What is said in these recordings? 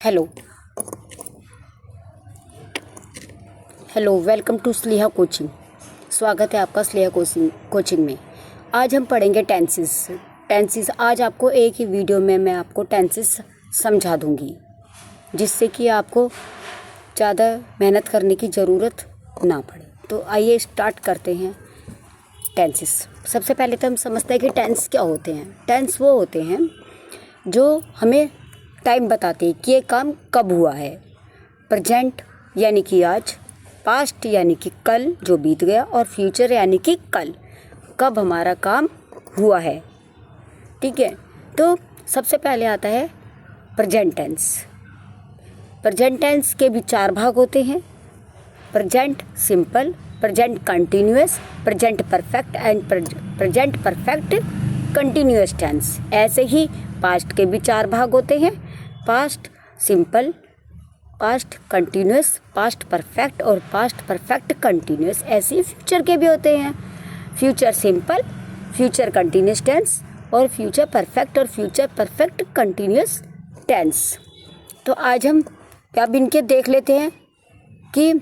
Hello hello welcome to Sneha coaching. स्वागत है आपका स्नेहा कोचिंग में। आज हम पढ़ेंगे टेंसेस। आज आपको एक ही वीडियो में मैं आपको टेंसेस समझा दूंगी, जिससे कि आपको ज़्यादा मेहनत करने की ज़रूरत ना पड़े। तो आइए स्टार्ट करते हैं टेंसेस। सबसे पहले तो हम समझते हैं कि टेंस क्या होते हैं। टेंस वो होते हैं जो हमें टाइम बताते हैं कि ये काम कब हुआ है। प्रेजेंट यानी कि आज, पास्ट यानी कि कल जो बीत गया, और फ्यूचर यानी कि कल कब हमारा काम हुआ है। ठीक है, तो सबसे पहले आता है प्रेजेंट टेंस। प्रेजेंट टेंस के भी चार भाग होते हैं: present simple, present continuous, present perfect and present perfect continuous tense. ऐसे ही पास्ट के भी चार भाग होते हैं: past simple, past continuous, past perfect और पास्ट परफेक्ट कंटिन्यूअस। ऐसे ही फ्यूचर के भी होते हैं: future simple, future continuous tense और फ्यूचर परफेक्ट और फ्यूचर परफेक्ट कंटिन्यूअस टेंस। तो आज हम अब इनके देख लेते हैं कि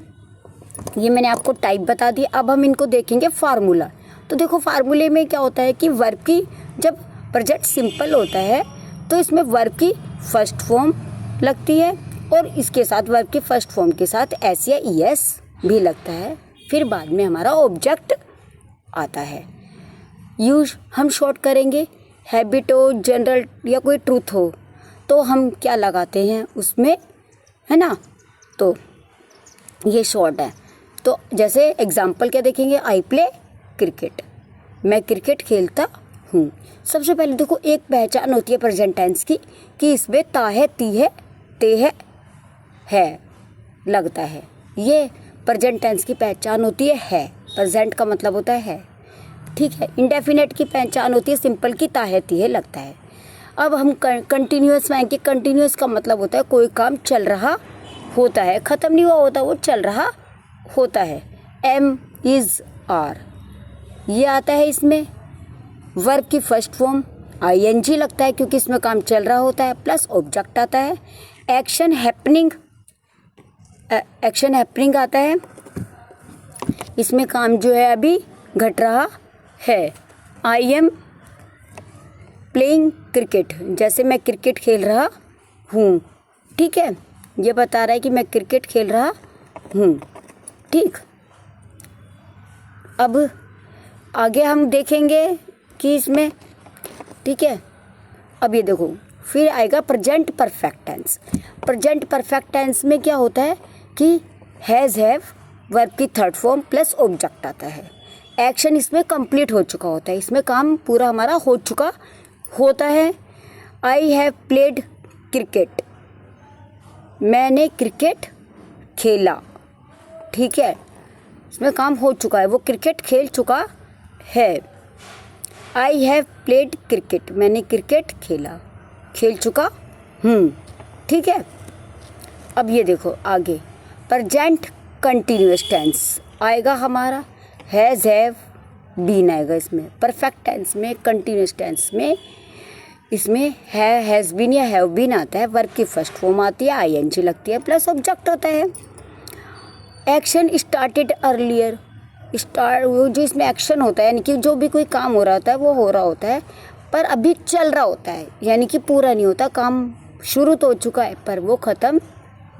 ये मैंने आपको टाइप बता दी। अब हम इनको देखेंगे फार्मूला। तो देखो, फार्मूले में क्या होता है कि वर्ब की जब प्रेजेंट सिंपल होता है तो इसमें वर्ब की फर्स्ट फॉर्म लगती है और इसके साथ वर्ब की फर्स्ट फॉर्म के साथ एस या ई एस भी लगता है। फिर बाद में हमारा ऑब्जेक्ट आता है। यूज हम शॉर्ट करेंगे। हैबिट हो, जनरल या कोई ट्रूथ हो तो हम क्या लगाते हैं उसमें, है ना। तो ये शॉर्ट है। तो जैसे एग्जाम्पल क्या देखेंगे, आई प्ले क्रिकेट, मैं क्रिकेट खेलता हूँ। सबसे पहले देखो, एक पहचान होती है प्रेजेंट टेंस की कि इसमें ता है, ती है, ते है लगता है। ये प्रेजेंट टेंस की पहचान होती है। प्रेजेंट का मतलब होता है। ठीक है। इंडेफिनेट की पहचान होती है सिंपल की ता है, ती है लगता है। अब हम कंटिन्यूअस में आएंगे। कंटिन्यूअस का मतलब होता है कोई काम चल रहा होता है, ख़त्म नहीं हुआ होता, वो चल रहा होता है। एम, इज़, आर ये आता है इसमें। वर्ब की फर्स्ट फॉर्म आईएनजी लगता है क्योंकि इसमें काम चल रहा होता है, प्लस ऑब्जेक्ट आता है। एक्शन हैपनिंग आता है, इसमें काम जो है अभी घट रहा है। आई एम प्लेइंग क्रिकेट, जैसे मैं क्रिकेट खेल रहा हूँ। ठीक है, ये बता रहा है कि मैं क्रिकेट खेल रहा हूँ। ठीक, अब आगे हम देखेंगे कि इसमें, ठीक है। अब ये देखो, फिर आएगा present perfect tense. Present perfect tense में क्या होता है कि हैज़, हैव वर्ब की थर्ड फॉर्म प्लस ऑब्जेक्ट आता है। एक्शन इसमें कंप्लीट हो चुका होता है, इसमें काम पूरा हमारा हो चुका होता है। आई हैव प्लेड क्रिकेट, मैंने क्रिकेट खेला। ठीक है, इसमें काम हो चुका है, वो क्रिकेट खेल चुका है। आई हैव प्लेड क्रिकेट, मैंने क्रिकेट खेल चुका हूँ। ठीक है। अब ये देखो आगे, प्रेजेंट कंटिन्यूअस टेंस आएगा हमारा। हैज़, हैव, बीन आएगा इसमें। परफेक्ट टेंस में, कंटिन्यूअस टेंस में इसमें हैज़ बीन या हैव बीन आता है। वर्ब की फर्स्ट फॉर्म आती है, आईएनजी लगती है, प्लस ऑब्जेक्ट होता है। एक्शन स्टार्टेड अर्लियर, वो जो इसमें एक्शन होता है यानी कि जो भी कोई काम हो रहा होता है वो हो रहा होता है पर अभी चल रहा होता है, यानी कि पूरा नहीं होता। काम शुरू तो हो चुका है पर वो ख़त्म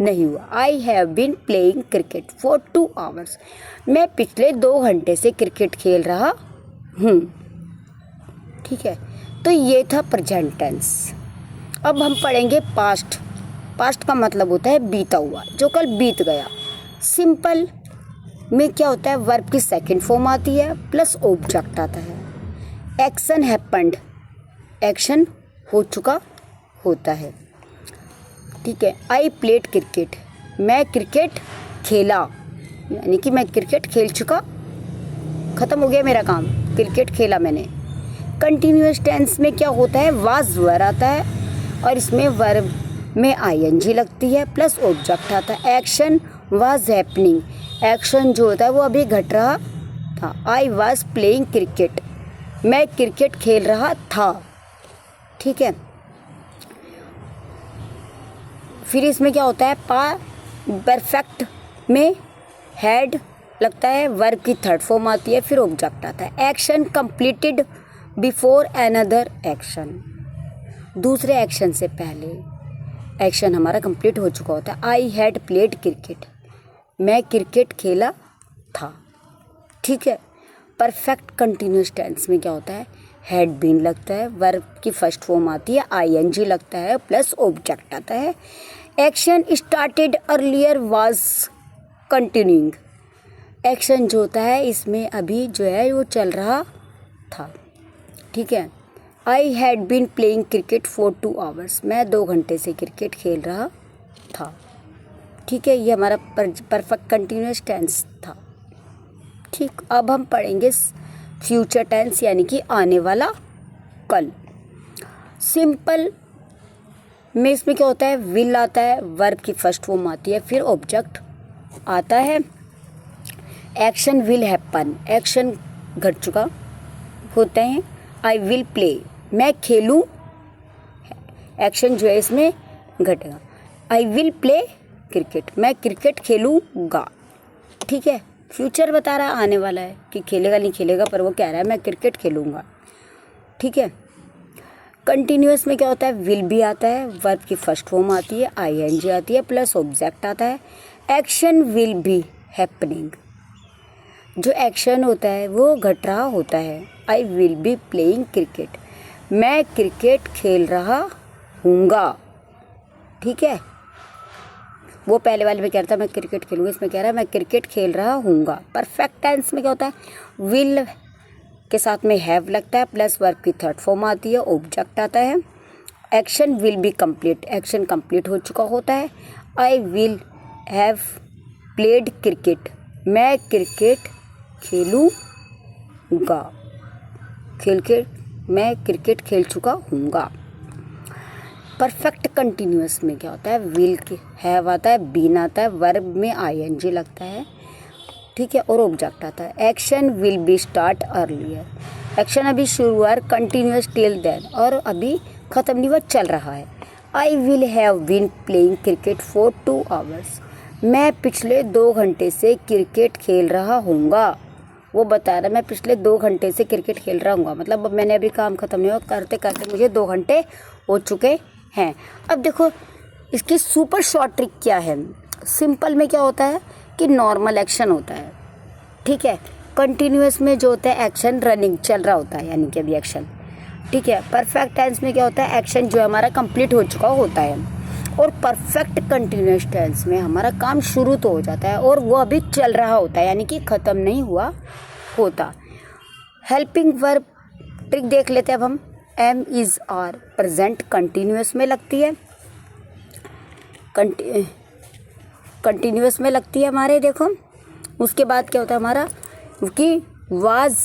नहीं हुआ। I have been playing cricket for 2 hours, मैं पिछले 2 घंटे से क्रिकेट खेल रहा हूँ। ठीक है, तो ये था प्रेजेंट टेंस। अब हम पढ़ेंगे पास्ट। पास्ट का मतलब होता है बीता हुआ, जो कल बीत गया। सिंपल में क्या होता है, वर्ब की सेकंड फॉर्म आती है प्लस ऑब्जेक्ट आता है। एक्शन हैपेंड, एक्शन हो चुका होता है। ठीक है। आई प्लेड क्रिकेट, मैं क्रिकेट खेला, यानी कि मैं क्रिकेट खेल चुका, ख़त्म हो गया मेरा काम, क्रिकेट खेला मैंने। कंटिन्यूअस टेंस में क्या होता है, वाज वर्ब आता है और इसमें वर्ब में आईएनजी लगती है प्लस ऑब्जेक्ट आता है। एक्शन वाज हैपनिंग, एक्शन जो होता है वो अभी घट रहा था। आई वाज प्लेइंग क्रिकेट, मैं क्रिकेट खेल रहा था। ठीक है। फिर इसमें क्या होता है, परफेक्ट में हैड लगता है, वर्ब की थर्ड फॉर्म आती है, फिर ऑब्जेक्ट आता है। Action completed before another action, दूसरे एक्शन से पहले एक्शन हमारा कंप्लीट हो चुका होता है। आई हैड प्लेड क्रिकेट, मैं क्रिकेट खेला था। ठीक है। परफेक्ट कंटिन्यूस टेंस में क्या होता है, हैड बीन लगता है, वर्ब की फर्स्ट फॉर्म आती है, आईएनजी लगता है, प्लस ऑब्जेक्ट आता है। Action started earlier was continuing, action जो होता है इसमें अभी जो है वो चल रहा था। ठीक है। I had been playing cricket for 2 hours, मैं 2 घंटे से क्रिकेट खेल रहा था। ठीक है, ये हमारा परफेक्ट कंटिन्यूस टेंस था। ठीक, अब हम पढ़ेंगे फ्यूचर टेंस यानी कि आने वाला कल। सिंपल में इसमें क्या होता है, विल आता है, वर्ब की फर्स्ट फॉर्म आती है, फिर ऑब्जेक्ट आता है। एक्शन विल हैपन, एक्शन घट चुका होते हैं। आई विल प्ले, मैं खेलूँ, एक्शन जो है इसमें घटेगा। आई विल प्ले क्रिकेट, मैं क्रिकेट खेलूँगा। ठीक है, फ्यूचर बता रहा है, आने वाला है कि खेलेगा नहीं खेलेगा, पर वो कह रहा है मैं क्रिकेट खेलूँगा। ठीक है। कंटिन्यूअस में क्या होता है, विल भी आता है, वर्ब की फर्स्ट फॉर्म आती है, आईएनजी आती है, प्लस ऑब्जेक्ट आता है। एक्शन विल बी हैपनिंग, जो एक्शन होता है वो घट रहा होता है। I will be playing cricket, मैं क्रिकेट खेल रहा हूँगा। ठीक है, वो पहले वाले में कह रहा था मैं क्रिकेट खेलूँगा, इसमें कह रहा है मैं क्रिकेट खेल रहा हूँगा। परफेक्ट टेंस में क्या होता है, विल के साथ में हैव लगता है, प्लस वर्ब की थर्ड फॉर्म आती है, ऑब्जेक्ट आता है। Action will be complete, action complete हो चुका होता है। I will have played cricket, मैं क्रिकेट खेलूँगा, मैं क्रिकेट खेल चुका हूँगा। परफेक्ट कंटिन्यूअस में क्या होता है, विल की हैव आता है, बीन आता है, वर्ब में आईएनजी लगता है। ठीक है, और ऑब्जेक्ट आता है। Action will be start earlier, action अभी शुरू हुआ है, कंटिन्यूअस टिल देन, और अभी ख़त्म नहीं हुआ, चल रहा है। I will have been playing cricket for 2 hours, मैं पिछले 2 घंटे से क्रिकेट खेल रहा हूँगा। वो बता रहा है मैं पिछले 2 घंटे से क्रिकेट खेल रहा हूँगा, मतलब अब मैंने अभी काम ख़त्म नहीं हुआ, करते करते मुझे 2 घंटे हो चुके हैं। अब देखो इसकी सुपर शॉर्ट ट्रिक क्या है। सिंपल में क्या होता है कि नॉर्मल एक्शन होता है। ठीक है। कंटिन्यूअस में जो होता है एक्शन रनिंग चल रहा होता है, यानी कि अभी एक्शन। ठीक है। परफेक्ट टेंस में क्या होता है, एक्शन जो है हमारा कंप्लीट हो चुका होता है, और परफेक्ट कंटिन्यूअस टेंस में हमारा काम शुरू तो हो जाता है और वो अभी चल रहा होता है, यानी कि ख़त्म नहीं हुआ होता। हेल्पिंग वर्ब ट्रिक देख लेते हैं अब हम। Am is are present continuous में लगती है, कंटिन्यूअस में लगती है हमारे। देखो उसके बाद क्या होता है हमारा कि वाज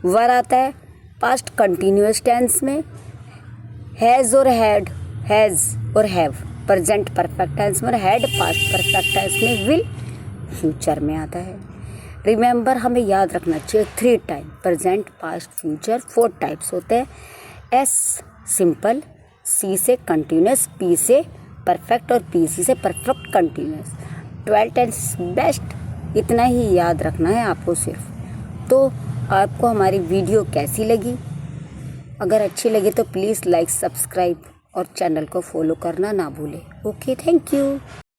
वर आता है पास्ट कंटिन्यूअस टेंस में। हैज़ और हैड, हैज़ और हैव प्रेजेंट परफेक्ट टेंस में, हैड पास्ट परफेक्ट टेंस में, विल फ्यूचर में आता है। रिमेंबर हमें याद रखना चाहिए 3 type, present past future 4 types होते हैं। एस सिंपल, सी से कंटिन्यूअस, पी से परफेक्ट और पीसी से परफेक्ट कंटिन्यूअस। 12 टेंस बेस्ट, इतना ही याद रखना है आपको सिर्फ। तो आपको हमारी वीडियो कैसी लगी? अगर अच्छी लगी तो प्लीज़ लाइक, सब्सक्राइब और चैनल को फॉलो करना ना भूलें। Okay, thank you.